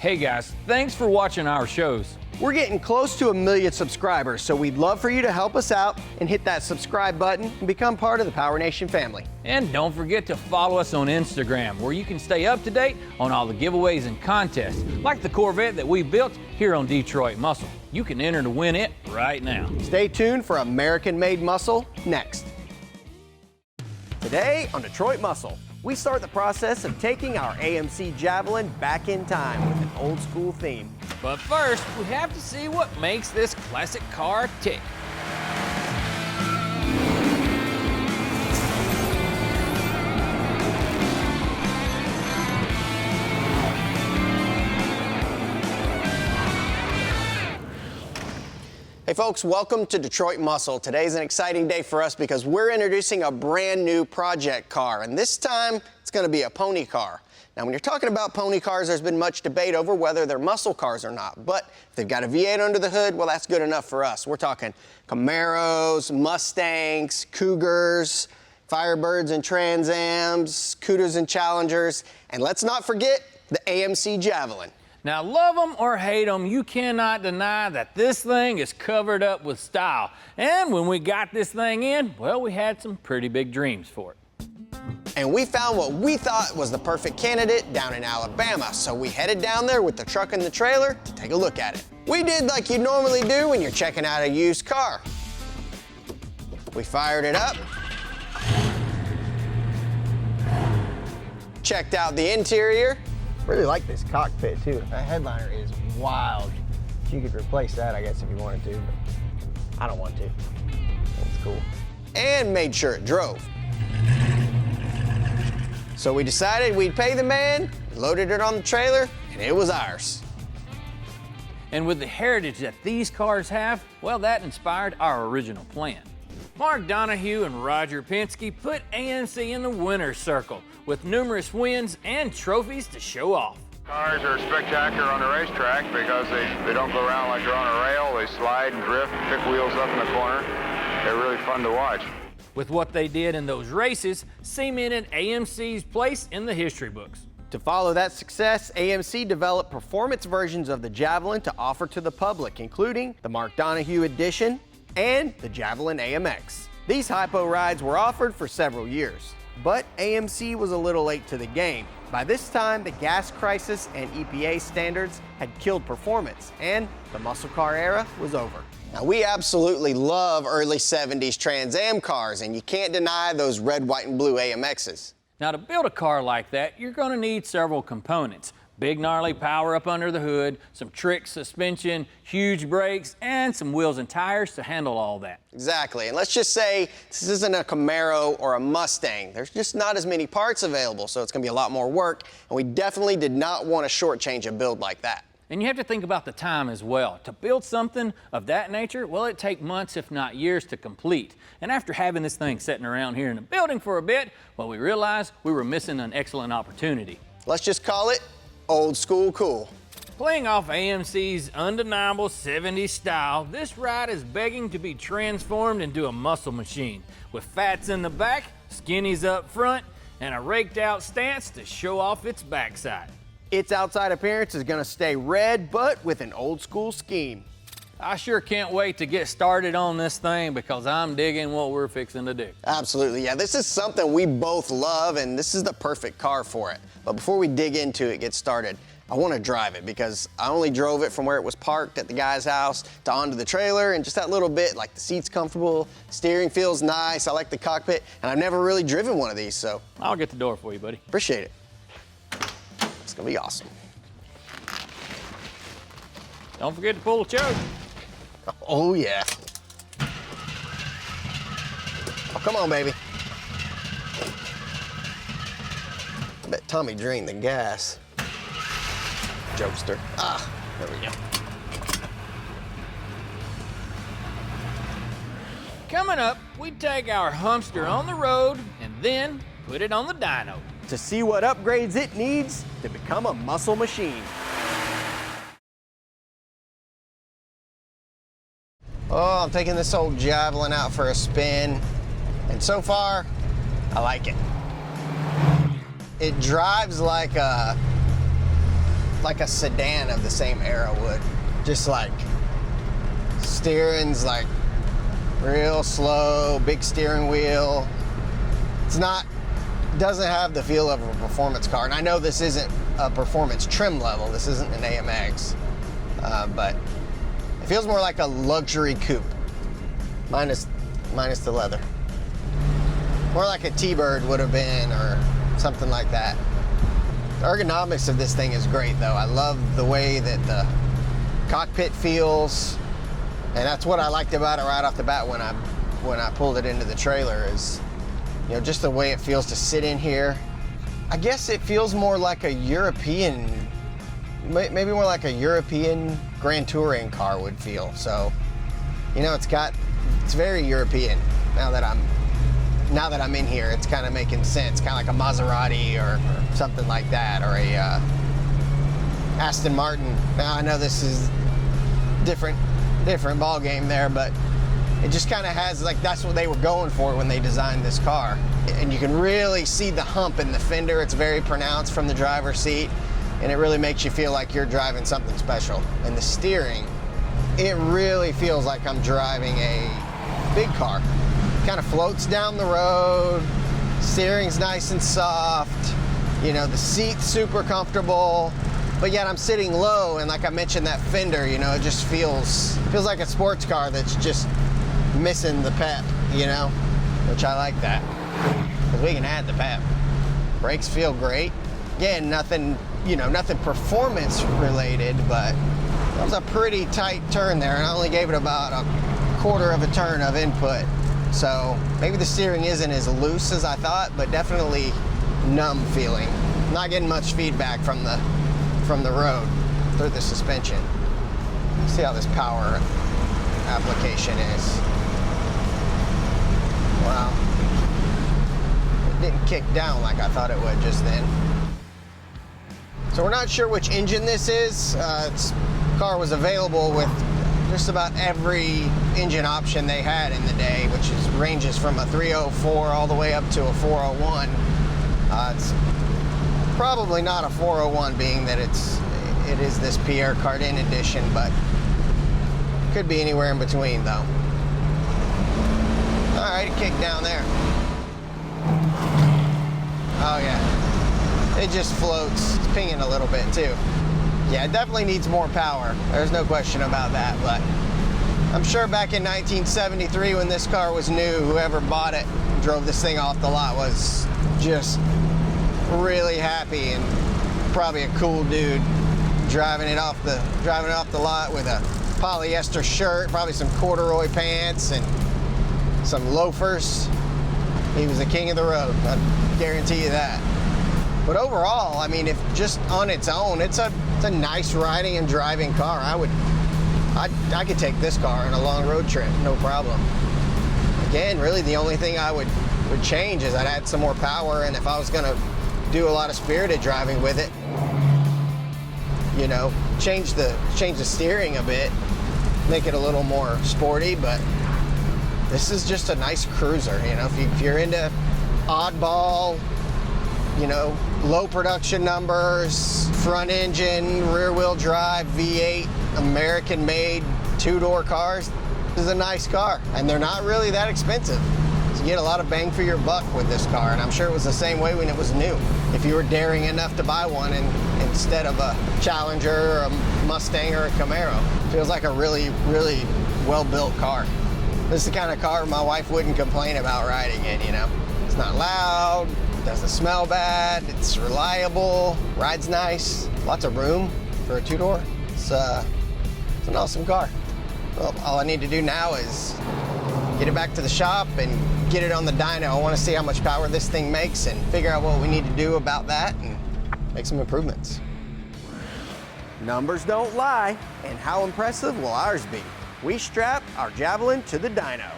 Hey guys, thanks for watching our shows. We're getting close to 1 million subscribers, so we'd love for you to help us out and hit that subscribe button and become part of the PowerNation family. And don't forget to follow us on Instagram, where you can stay up to date on all the giveaways and contests, like the Corvette that we built here on Detroit Muscle. You can enter to win it right now. Stay tuned for American-made muscle next. Today on Detroit Muscle, we start the process of taking our AMC Javelin back in time with an old school theme. But first, we have to see what makes this classic car tick. Hey folks, welcome to Detroit Muscle. Today's an exciting day for us because we're introducing a brand new project car, and this time it's going to be a pony car. Now when you're talking about pony cars, there's been much debate over whether they're muscle cars or not, but if they've got a V8 under the hood, well, that's good enough for us. We're talking Camaros, Mustangs, Cougars, Firebirds and Trans Ams, Cudas and Challengers, and let's not forget the AMC Javelin. Now, love them or hate them, you cannot deny that this thing is covered up with style. And when we got this thing in, well, we had some pretty big dreams for it. And we found what we thought was the perfect candidate down in Alabama, so we headed down there with the truck and the trailer to take a look at it. We did like you normally do when you're checking out a used car. We fired it up, checked out the interior. Really like this cockpit too. That headliner is wild. You could replace that, I guess, if you wanted to, but I don't want to. It's cool. And made sure it drove. So we decided we'd pay the man, loaded it on the trailer, and it was ours. And with the heritage that these cars have, well, that inspired our original plan. Marc Donahue and Roger Penske put AMC in the winner's circle with numerous wins and trophies to show off. Cars are spectacular on the racetrack because they don't go around like they're on a rail. They slide and drift, pick wheels up in the corner. They're really fun to watch. With what they did in those races, cemented AMC's place in the history books. To follow that success, AMC developed performance versions of the Javelin to offer to the public, including the Marc Donahue Edition and the Javelin AMX. These hypo rides were offered for several years, but AMC was a little late to the game. By this time, the gas crisis and EPA standards had killed performance, and the muscle car era was over. Now, we absolutely love early 70s Trans Am cars, and you can't deny those red, white, and blue AMXs. Now, to build a car like that, you're going to need several components. Big gnarly power up under the hood, some trick suspension, huge brakes, and some wheels and tires to handle all that. Exactly, and let's just say this isn't a Camaro or a Mustang. There's just not as many parts available, so it's gonna be a lot more work, and we definitely did not want to shortchange a build like that. And you have to think about the time as well. To build something of that nature, well, it'd take months, if not years, to complete. And after having this thing sitting around here in the building for a bit, well, we realized we were missing an excellent opportunity. Let's just call it old school cool. Playing off AMC's undeniable 70s style, this ride is begging to be transformed into a muscle machine with fats in the back, skinnies up front, and a raked out stance to show off its backside. Its outside appearance is gonna stay red, but with an old school scheme. I sure can't wait to get started on this thing because I'm digging what we're fixing to do. Absolutely, yeah, this is something we both love, and this is the perfect car for it. But before we dig into it, get started, I want to drive it because I only drove it from where it was parked at the guy's house to onto the trailer, and just that little bit, like the seat's comfortable, steering feels nice, I like the cockpit, and I've never really driven one of these, so. I'll get the door for you, buddy. Appreciate it. It's gonna be awesome. Don't forget to pull the choke. Oh yeah. Oh, come on, baby. I bet Tommy drained the gas. Jokester. Ah, there we go. Coming up, we take our Humpster on the road and then put it on the dyno. To see what upgrades it needs to become a muscle machine. Oh, I'm taking this old Javelin out for a spin, and so far, I like it. It drives like a like a sedan of the same era would. Just like steering's like real slow, big steering wheel. Doesn't have the feel of a performance car. And I know this isn't a performance trim level. This isn't an AMX, but it feels more like a luxury coupe, minus the leather. More like a T-Bird would have been, or something like that. The ergonomics of this thing is great, though. I love the way that the cockpit feels, and that's what I liked about it right off the bat when I pulled it into the trailer. Is, you know, just the way it feels to sit in here. I guess it feels more like a European, maybe more like a European Grand Touring car would feel. So, you know, it's very European. Now that I'm in here, it's kind of making sense. Kind of like a Maserati or something like that, or a Aston Martin. Now I know this is different ball game there, but it just kind of has, like, that's what they were going for when they designed this car. And you can really see the hump in the fender. It's very pronounced from the driver's seat, and it really makes you feel like you're driving something special. And the steering, it really feels like I'm driving a big car. Kind of floats down the road, steering's nice and soft, you know, the seat's super comfortable, but yet I'm sitting low, and like I mentioned, that fender, you know, it just feels like a sports car that's just missing the pep, you know, which I like that, because we can add the pep. Brakes feel great. Again, nothing performance related, but that was a pretty tight turn there, and I only gave it about a quarter of a turn of input. So maybe the steering isn't as loose as I thought, but definitely numb feeling. Not getting much feedback from the road through the suspension. See how this power application is. Wow. It didn't kick down like I thought it would just then. So we're not sure which engine this is. This car was available with just about every engine option they had in the day, which ranges from a 304 all the way up to a 401. It's probably not a 401, being that it is this Pierre Cardin edition, but could be anywhere in between though. All right, it kicked down there. Oh yeah, it just floats. It's pinging a little bit too. Yeah, it definitely needs more power. There's no question about that, but I'm sure back in 1973 when this car was new, whoever bought it, drove this thing off the lot, was just really happy, and probably a cool dude driving it off the lot with a polyester shirt, probably some corduroy pants and some loafers. He was the king of the road, I guarantee you that. But overall, I mean, if just on its own, it's a nice riding and driving car. I could take this car on a long road trip, no problem. Again, really the only thing I would change is I'd add some more power, and if I was gonna do a lot of spirited driving with it, you know, change the steering a bit, make it a little more sporty. But this is just a nice cruiser, you know. If you're into oddball, you know, low production numbers, front engine, rear wheel drive, V8, American made, two-door cars, this is a nice car, and they're not really that expensive. So you get a lot of bang for your buck with this car, and I'm sure it was the same way when it was new. If you were daring enough to buy one instead of a Challenger or a Mustang or a Camaro. Feels like a really, really well-built car. This is the kind of car my wife wouldn't complain about riding in, you know. It's not loud, doesn't smell bad, it's reliable, rides nice, lots of room for a two-door. It's an awesome car. Well, all I need to do now is get it back to the shop and get it on the dyno. I want to see how much power this thing makes and figure out what we need to do about that and make some improvements. Numbers don't lie, and how impressive will ours be? We strap our Javelin to the dyno.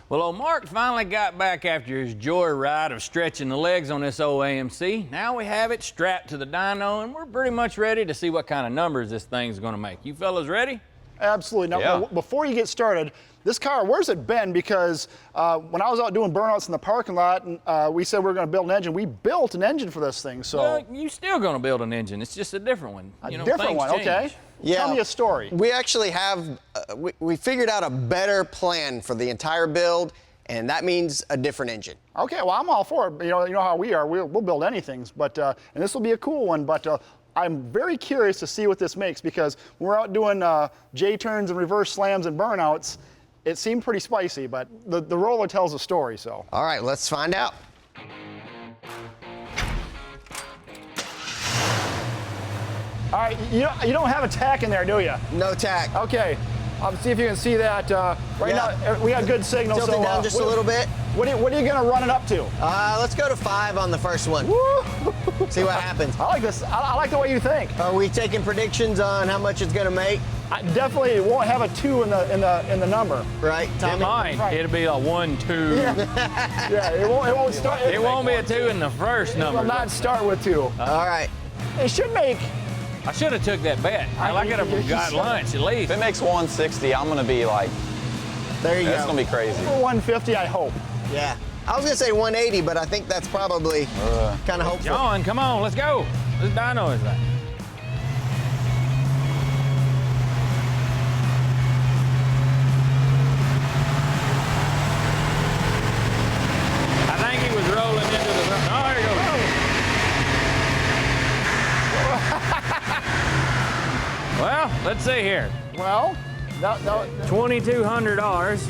Well, old Mark finally got back after his joyride of stretching the legs on this old AMC. Now we have it strapped to the dyno, and we're pretty much ready to see what kind of numbers this thing's gonna make. You fellas ready? Absolutely. Now, before you get started, this car, where's it been? Because when I was out doing burnouts in the parking lot, and we said we were going to build an engine, we built an engine for this thing. So well, you're still going to build an engine. It's just a different one. a different one, okay? Yeah. Tell me a story. We actually have, we figured out a better plan for the entire build, and that means a different engine. Okay, well, I'm all for it. You know how we are. We'll build anything, but and this will be a cool one. But I'm very curious to see what this makes, because when we're out doing J-turns and reverse slams and burnouts, it seemed pretty spicy, but the roller tells a story, so. All right, let's find out. All right, you don't have a tack in there, do you? No tack. Okay, see if you can see that. Right now, we got good signal. Tilt it down just a little bit. What are you gonna run it up to? Let's go to 5 on the first one. Woo! See what happens. I like this. I like the way you think. Are we taking predictions on how much it's gonna make? I definitely won't have a 2 in the number. Right, In Tommy? mine, Right. it'll be a 1, 2. Yeah, it won't start. It won't be a 2 in the first It will number. not start with 2. All right. It should make. I should have took that bet. I could have got lunch at least. If it makes 160, I'm gonna be like, There you that's go. gonna be crazy. For 150, I hope. Yeah. I was gonna say 180, but I think that's probably kind of hopeful. John, come on, let's go. This dyno is that. I think he was rolling into the. Oh, there you go. Well, let's see here. Well, no. $2,200.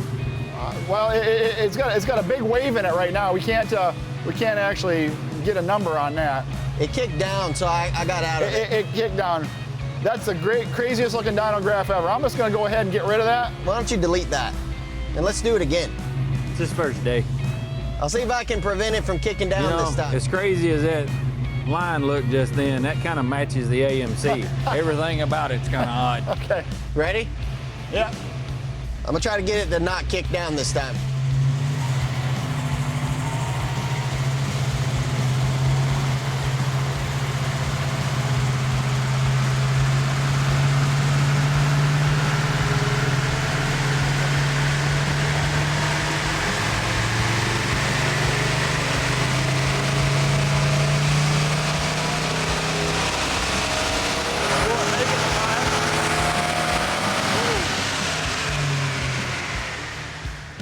Well, it's got a big wave in it right now. We can't actually get a number on that. It kicked down, so I got out of it. It kicked down. That's the craziest looking dyno graph ever. I'm just gonna go ahead and get rid of that. Why don't you delete that? And let's do it again. It's his first day. I'll see if I can prevent it from kicking down this time. as crazy as that line looked just then, that kind of matches the AMC. Everything about it's kind of odd. Okay. Ready? Yeah. I'm gonna try to get it to not kick down this time.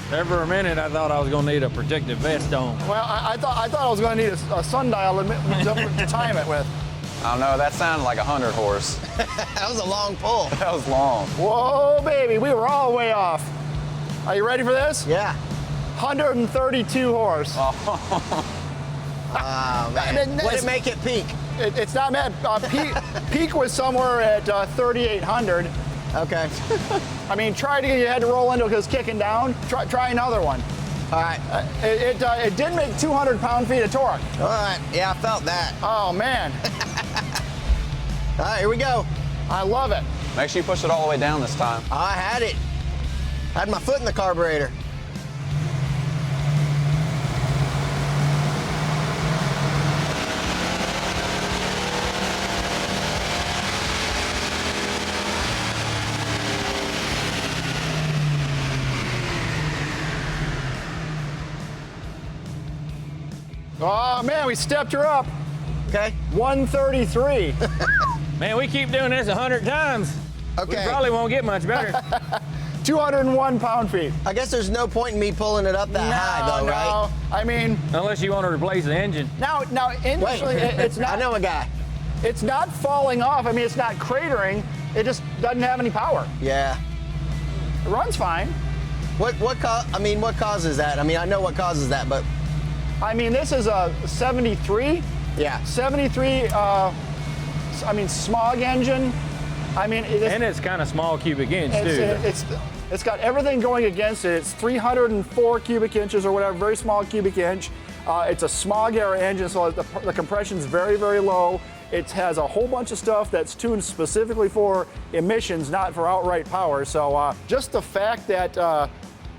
There for a minute, I thought I was gonna need a protective vest on. Well, I thought I was gonna need a sundial to time it with. I don't know, that sounded like 100 horse. That was a long pull. That was long. Whoa, baby, we were all way off. Are you ready for this? Yeah. 132 horse. Oh, man. What did it make it peak? It's not bad. Peak was somewhere at 3,800. Okay. I mean, try to get your head to roll into it because it's kicking down. Try another one. All right. It did make 200 pound-feet of torque. All right. Yeah, I felt that. Oh, man. All right, here we go. I love it. Make sure you push it all the way down this time. I had it. Had my foot in the carburetor. Oh, man, we stepped her up. Okay. 133. Man, we keep doing this 100 times. Okay. We probably won't get much better. 201 pound-feet. I guess there's no point in me pulling it up that high, though, right? I mean, Unless you want to replace the engine. now, Wait, initially, it's I not. know a guy. It's not falling off. I mean, it's not cratering. It just doesn't have any power. Yeah. It runs fine. What causes that? I mean, I know what causes that, but I mean, this is a 73. yeah. 73, smog engine. I mean, And it's kind of small cubic inch too. it's got everything going against it. It's 304 cubic inches or whatever, very small cubic inch. It's a smog air engine, so the compression's very, very low. It has a whole bunch of stuff that's tuned specifically for emissions, not for outright power. So just the fact that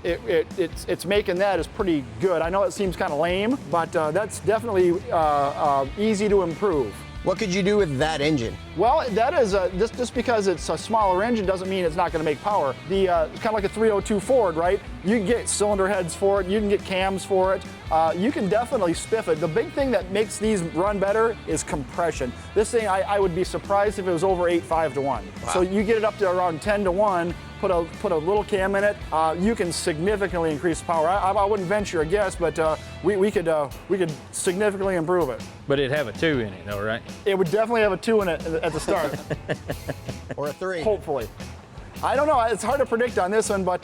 it's making that is pretty good. I know it seems kind of lame, but that's definitely easy to improve. What could you do with that engine? Well, that is just because it's a smaller engine doesn't mean it's not going to make power. It's kind of like a 302 Ford, right? You can get cylinder heads for it, you can get cams for it. You can definitely spiff it. The big thing that makes these run better is compression. This thing, I would be surprised if it was over 8.5 to 1. Wow. So you get it up to around 10 to 1. Put a little cam in it, you can significantly increase power. I wouldn't venture a guess, but we could significantly improve it. But it'd have a 2 in it though, right? It would definitely have a 2 in it at the start. Or a 3. Hopefully. I don't know, it's hard to predict on this one, but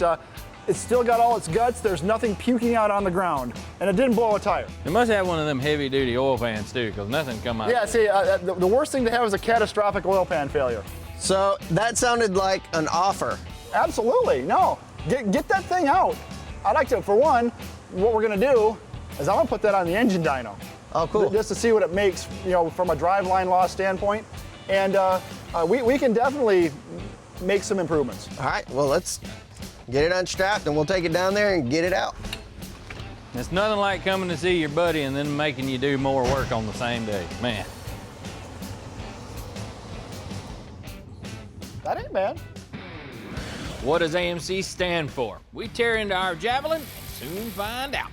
it's still got all its guts. There's nothing puking out on the ground, and it didn't blow a tire. It must have one of them heavy duty oil pans too, because nothing come out. Yeah, see, the worst thing to have is a catastrophic oil pan failure. So that sounded like an offer. Absolutely, no. Get that thing out. I'd like to, for one, what we're gonna do is I'm gonna put that on the engine dyno. Oh, cool. Just to see what it makes, from a driveline loss standpoint. And we can definitely make some improvements. All right, well, let's get it unstrapped and we'll take it down there and get it out. It's nothing like coming to see your buddy and then making you do more work on the same day, man. That ain't bad. What does AMC stand for? We tear into our Javelin and soon find out.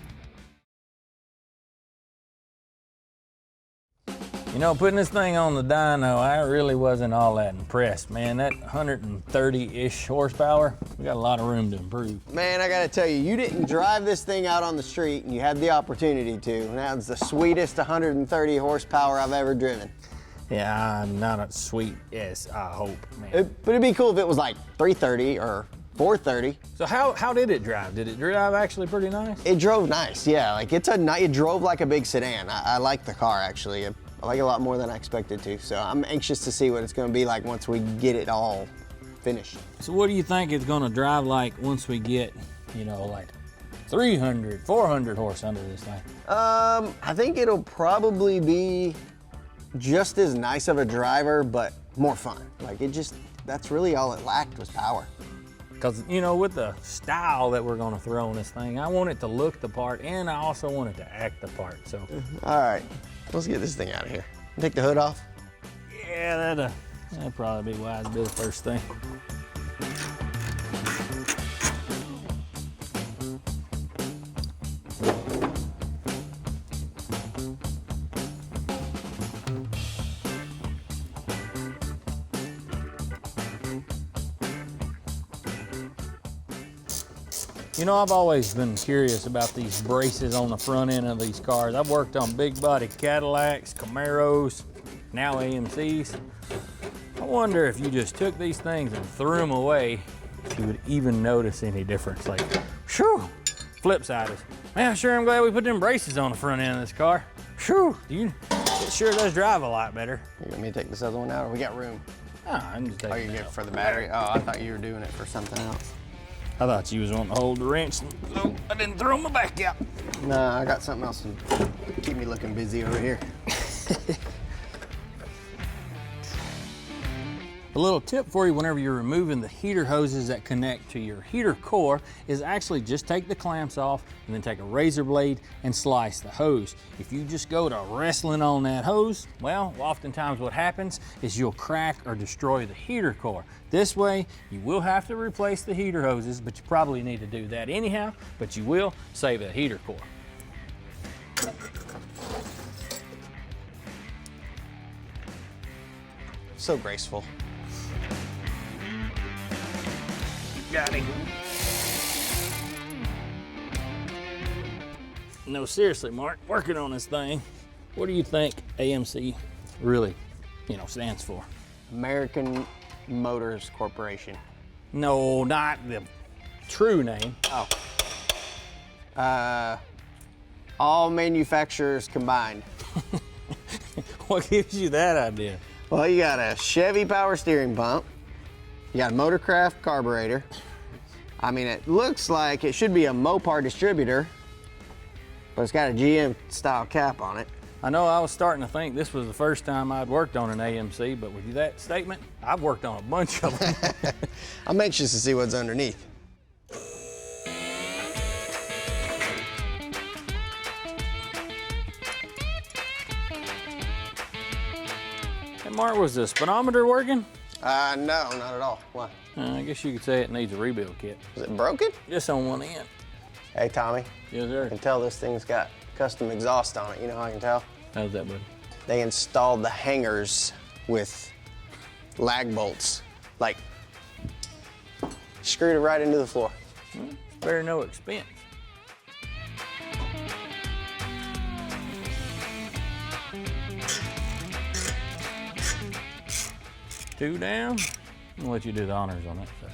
Putting this thing on the dyno, I really wasn't all that impressed, man. That 130-ish horsepower, we got a lot of room to improve. Man, I gotta tell you, you didn't drive this thing out on the street and you had the opportunity to. And that was the sweetest 130 horsepower I've ever driven. Yeah, I'm not as sweet as I hope, man. But it'd be cool if it was like 330 or 430. So how did it drive? Did it drive actually pretty nice? It drove nice, yeah. Like it drove like a big sedan. I like the car actually. I like it a lot more than I expected to. So I'm anxious to see what it's gonna be like once we get it all finished. So what do you think it's gonna drive like once we get, like 300, 400 horse under this thing? I think it'll probably be just as nice of a driver, but more fun. Like that's really all it lacked was power. Because, with the style that we're going to throw on this thing, I want it to look the part, and I also want it to act the part, so. All right, let's get this thing out of here. Take the hood off. Yeah, that'd probably be wise to do the first thing. I've always been curious about these braces on the front end of these cars. I've worked on big body Cadillacs, Camaros, now AMCs. I wonder if you just took these things and threw them away, if you would even notice any difference. Like, shoo! Flip side is, man, sure I'm glad we put them braces on the front end of this car. Shoo! It sure does drive a lot better. You want me to take this other one out, or we got room? I'm just taking Oh, you get it for the battery? Oh, I thought you were doing it for something else. I thought you was wanting to hold the wrench. So I didn't throw my back out. No, I got something else to keep me looking busy over here. A little tip for you whenever you're removing the heater hoses that connect to your heater core is actually just take the clamps off and then take a razor blade and slice the hose. If you just go to wrestling on that hose, well, oftentimes what happens is you'll crack or destroy the heater core. This way, you will have to replace the heater hoses, but you probably need to do that anyhow, but you will save the heater core. So graceful. Got him. No, seriously, Mark, working on this thing, what do you think AMC really, stands for? American Motors Corporation. No, not the true name. Oh. All manufacturers combined. What gives you that idea? Well, you got a Chevy power steering pump. You got a Motorcraft carburetor. I mean, it looks like it should be a Mopar distributor, but it's got a GM style cap on it. I know I was starting to think this was the first time I'd worked on an AMC, but with that statement, I've worked on a bunch of them. I'm anxious to see what's underneath. Hey, Mark, was the speedometer working? No, not at all. Why? I guess you could say it needs a rebuild kit. Is it broken? Just on one end. Hey, Tommy. Yes, I sir. can tell this thing's got custom exhaust on it. You know how I can tell? How's that, bud? They installed the hangers with lag bolts. Like, screwed it right into the floor. Better no expense. Two down. I'm gonna let you do the honors on that side.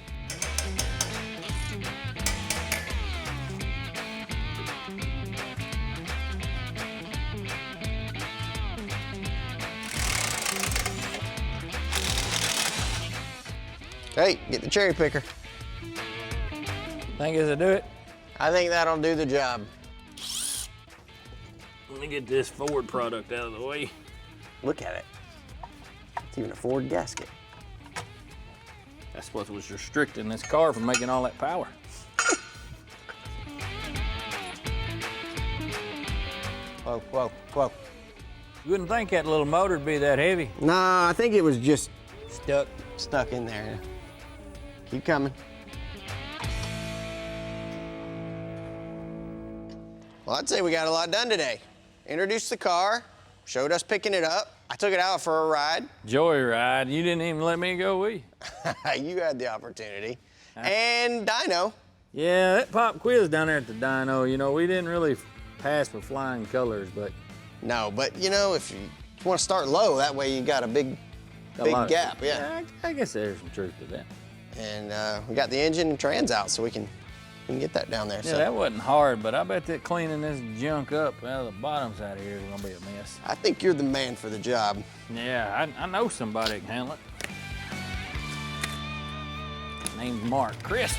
Hey, get the cherry picker. Think as I do it? I think that'll do the job. Let me get this Ford product out of the way. Look at it. It's even a Ford gasket. That's what was restricting this car from making all that power. Whoa, whoa, whoa. You wouldn't think that little motor'd be that heavy. Nah, I think it was just stuck in there. Keep coming. Well, I'd say we got a lot done today. Introduced the car, showed us picking it up. I took it out for a ride. Joyride. You didn't even let me go with you. You had the opportunity. And dyno. Yeah, that pop quiz down there at the dyno, you know, we didn't really pass with flying colors, but No, but you know, if you want to start low, that way you got a big gap, yeah. I guess there's some truth to that. And we got the engine and trans out, so we can get that down there. Yeah, So that wasn't hard, but I bet that cleaning this junk up out of the bottom side of here is gonna be a mess. I think you're the man for the job. Yeah, I know somebody that can handle it. Name's Mark. Chris.